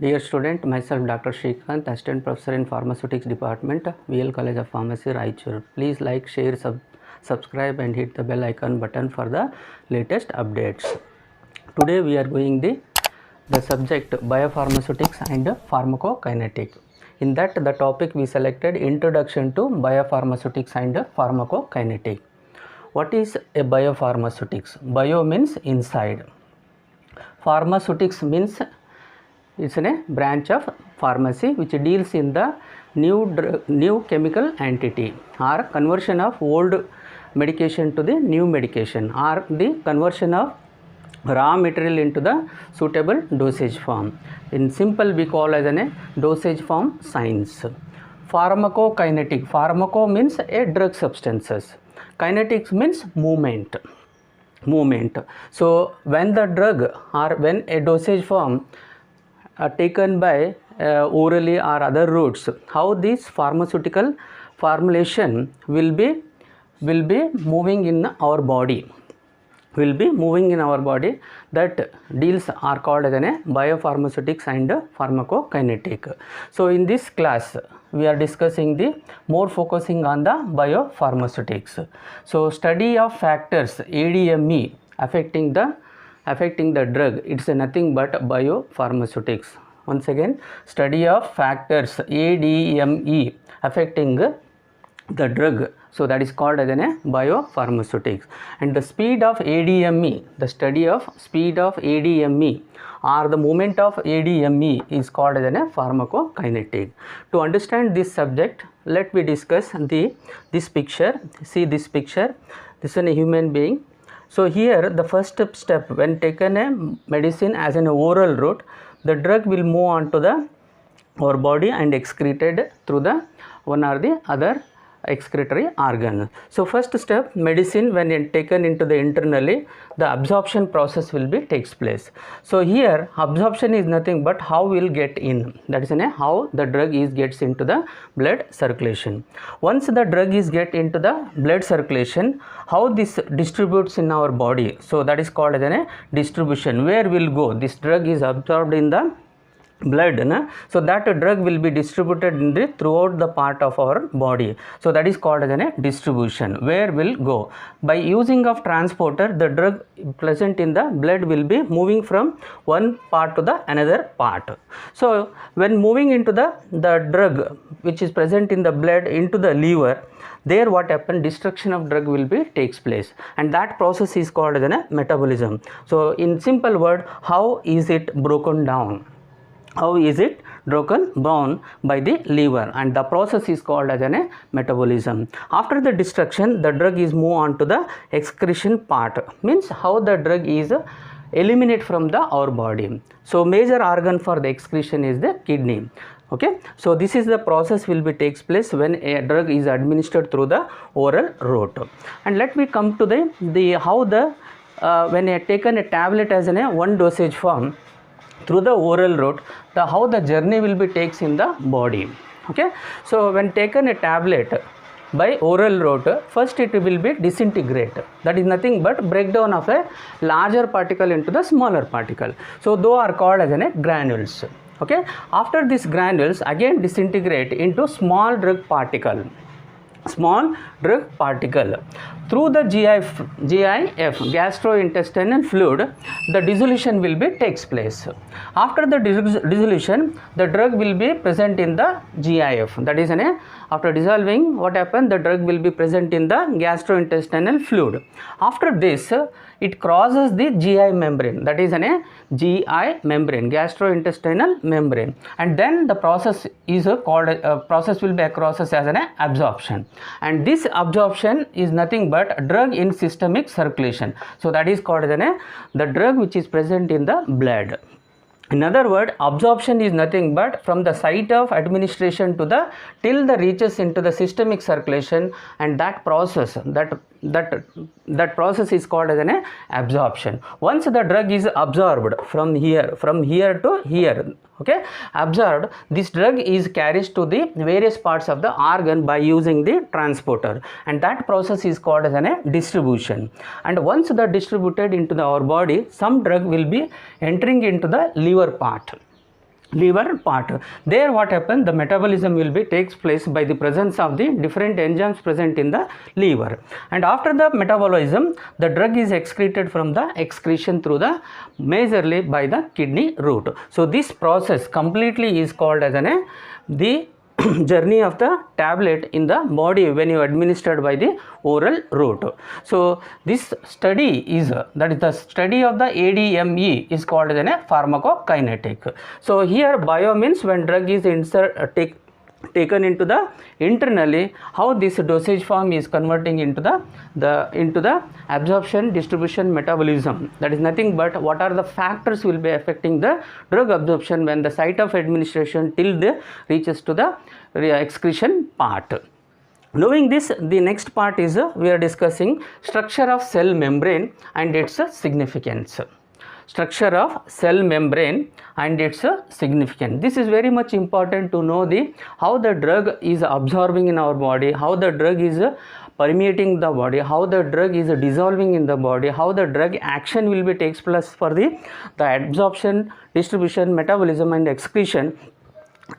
Dear student, myself Dr. Shrikant, Assistant Professor in Pharmaceutics Department, VL College of Pharmacy, Raichur. Please like, share, subscribe and hit the bell icon button for the latest updates. Today we are going the subject biopharmaceutics and pharmacokinetic. In that the topic we selected Introduction to Biopharmaceutics and Pharmacokinetic. What is a biopharmaceutics? Bio means inside. Pharmaceutics means it's a branch of pharmacy which deals in the new chemical entity or conversion of old medication to the new medication or the conversion of raw material into the suitable dosage form. In simple we call as a dosage form science. Pharmacokinetic. Pharmaco means a drug substances. Kinetics means movement. So when the drug or when a dosage form taken by orally or other routes, how this pharmaceutical formulation will be moving in our body, that deals are called as biopharmaceutics and pharmacokinetic. So in this class we are discussing more focusing on the biopharmaceutics. So study of factors ADME affecting the drug, it's nothing but biopharmaceutics. Once again, study of factors ADME affecting the drug, so that is called as biopharmaceutics. And the speed of ADME, the study of speed of ADME or the movement of ADME is called as pharmacokinetic. To understand this subject, let me discuss this picture. See this picture, this is a human being. So here the first step, when taken a medicine as an oral route, the drug will move on to our body and excreted through the one or the other excretory organ. So first step, medicine when taken into the internally, the absorption process will takes place. So here absorption is nothing but how will get in, that is how the drug gets into the blood circulation. Once the drug get into the blood circulation, how this distributes in our body, so that is called as distribution. Where will go, this drug is absorbed in the blood, so that drug will be distributed throughout the part of our body, so that is called as distribution. Where will go, by using of transporter, the drug present in the blood will be moving from one part to the another part. So when moving into the drug which is present in the blood into the liver, there what happen, destruction of drug will takes place, and that process is called as metabolism. So in simple word, how is it broken down? How is it broken down by the liver, and the process is called as metabolism. After the destruction, the drug is moved on to the excretion part, means how the drug is eliminated from our body. So major organ for the excretion is the kidney. Okay, so this is the process will takes place when a drug is administered through the oral route. And let me come to the how when taken a tablet as one dosage form through the oral route, how the journey will takes in the body. Okay, so when taken a tablet by oral route, first it will disintegrate, that is nothing but breakdown of a larger particle into the smaller particle, so those are called as granules. Okay, after these granules again disintegrate into small drug particle through the GIF, gastrointestinal fluid. The dissolution will takes place. After the dissolution, the drug will be present in the GIF, that is after dissolving, what happened, the drug will be present in the gastrointestinal fluid. After this, it crosses the GI membrane, that is GI membrane, gastrointestinal membrane, and then the process is called process will be a process as absorption, and this absorption is nothing but drug in systemic circulation, so that is called as the drug which is present in the blood. In other words, absorption is nothing but from the site of administration to till the reaches into the systemic circulation, and that process process is called as absorption. Once the drug is absorbed from here to here, okay, absorbed, this drug is carried to the various parts of the organ by using the transporter, and that process is called as distribution. And once the distributed into our body, some drug will be entering into the liver part. liver part. There what happens, the metabolism will be takes place by the presence of the different enzymes present in the liver, and after the metabolism the drug is excreted from the excretion through the majorly by the kidney route. So this process completely is called as the journey of the tablet in the body when you administered by the oral route. So this study is that is the study of the ADME is called as a pharmacokinetic. So here bio means when drug is taken into the internally, how this dosage form is converting into the absorption, distribution, metabolism. That is nothing but what are the factors will be affecting the drug absorption when the site of administration till the reaches to the excretion part. Knowing this, the next part is we are discussing structure of cell membrane and its significance. Structure of cell membrane and its significance. This is very much important to know how the drug is absorbing in our body, how the drug is permeating the body, how the drug is dissolving in the body, how the drug action will be takes place for the absorption, distribution, metabolism and excretion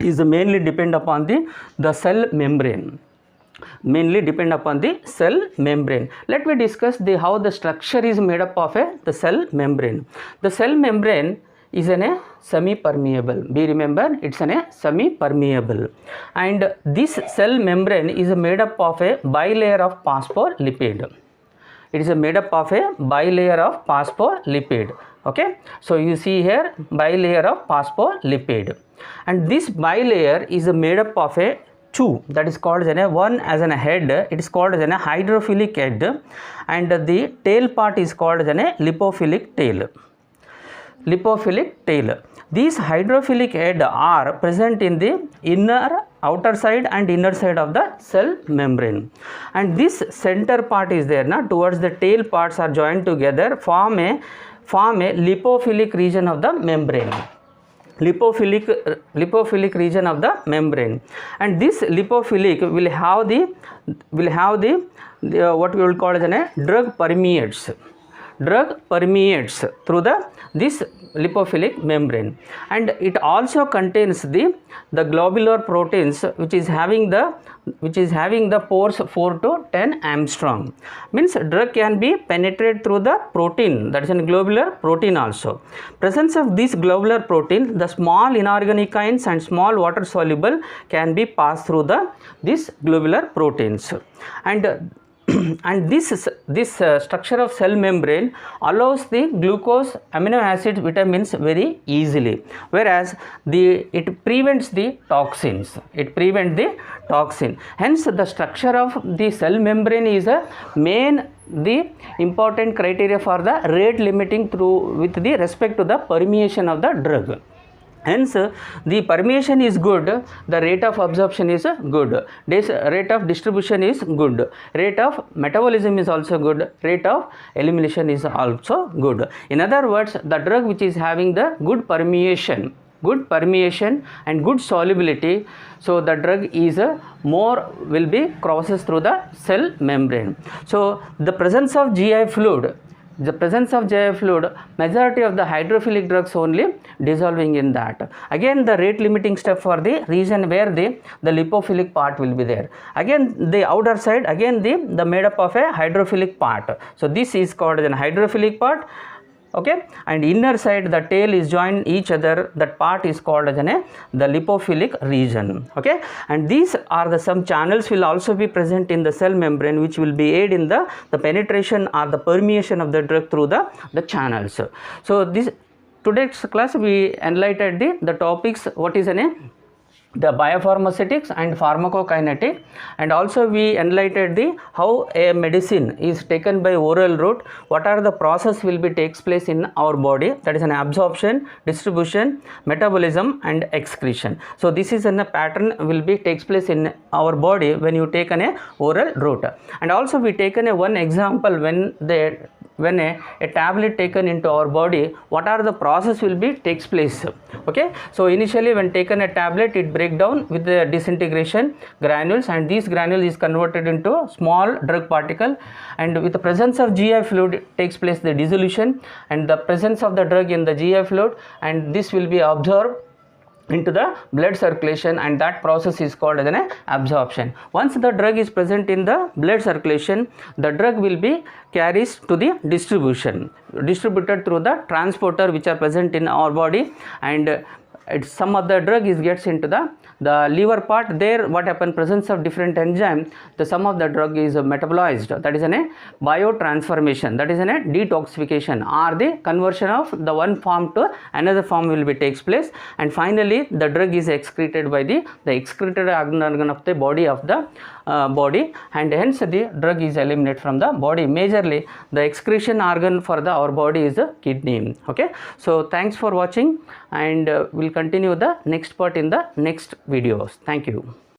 is mainly depend upon the cell membrane. Mainly depend upon the cell membrane. Let me discuss how the structure is made up of the cell membrane. The cell membrane is a semi-permeable. Be remember, it's a semi-permeable, and this cell membrane is made up of a bilayer of phospholipid. It is made up of a bilayer of phospholipid. Okay, so you see here bilayer of phospholipid, and this bilayer is made up of a two, that is called as one as a head, it is called as a hydrophilic head, and the tail part is called as a lipophilic tail. Lipophilic tail. These hydrophilic head are present in the outer side and inner side of the cell membrane, and this center part is there now towards the tail parts are joined together form a lipophilic region of the membrane. Lipophilic region of the membrane, and this lipophilic will have the what we will call as a drug permeates through this lipophilic membrane, and it also contains the globular proteins which is having the pores 4 to 10 angstrom. Means drug can be penetrated through the protein, that is a globular protein also. Presence of this globular protein, the small inorganic ions and small water soluble can be passed through this globular proteins, and this structure of cell membrane allows the glucose, amino acids, vitamins very easily, whereas it prevents the toxins. Hence the structure of the cell membrane is the important criteria for the rate limiting with the respect to the permeation of the drug. Hence the permeation is good, the rate of absorption is good, rate of distribution is good, rate of metabolism is also good, rate of elimination is also good. In other words, the drug which is having the good permeation and good solubility, so the drug is will be crosses through the cell membrane. So the presence of GI fluid, majority of the hydrophilic drugs only dissolving in that. Again the rate limiting step for the region where the lipophilic part will be there. Again the outer side, again the made up of a hydrophilic part. So this is called an hydrophilic part. Okay, and inner side the tail is joined each other, that part is called as the lipophilic region. Okay, and these are some channels will also be present in the cell membrane which will be aid in the penetration or the permeation of the drug through the channels. So this today's class we enlightened the topics what is the biopharmaceutics and pharmacokinetic, and also we enlightened how a medicine is taken by oral route, what are the process will be takes place in our body, that is an absorption, distribution, metabolism and excretion. So this is a pattern will be takes place in our body when you take an oral route. And also we taken one example when a tablet taken into our body, what are the process will be takes place. Okay, so initially when taken a tablet, it break down with the disintegration granules, and these granules is converted into small drug particle, and with the presence of GI fluid takes place the dissolution and the presence of the drug in the GI fluid, and this will be absorbed into the blood circulation, and that process is called as an absorption. Once the drug is present in the blood circulation, the drug will be carries to the distributed through the transporter which are present in our body, and some of the drug gets into the liver part. There what happen, presence of different enzyme, the some of the drug is metabolized, that is a biotransformation, that is a detoxification, or the conversion of the one form to another form will be takes place, and finally the drug is excreted by the excreted organ of the body body, and hence the drug is eliminated from the body. Majorly the excretion organ for our body is the kidney. Okay, so thanks for watching, and we'll continue the next part in the next videos. Thank you.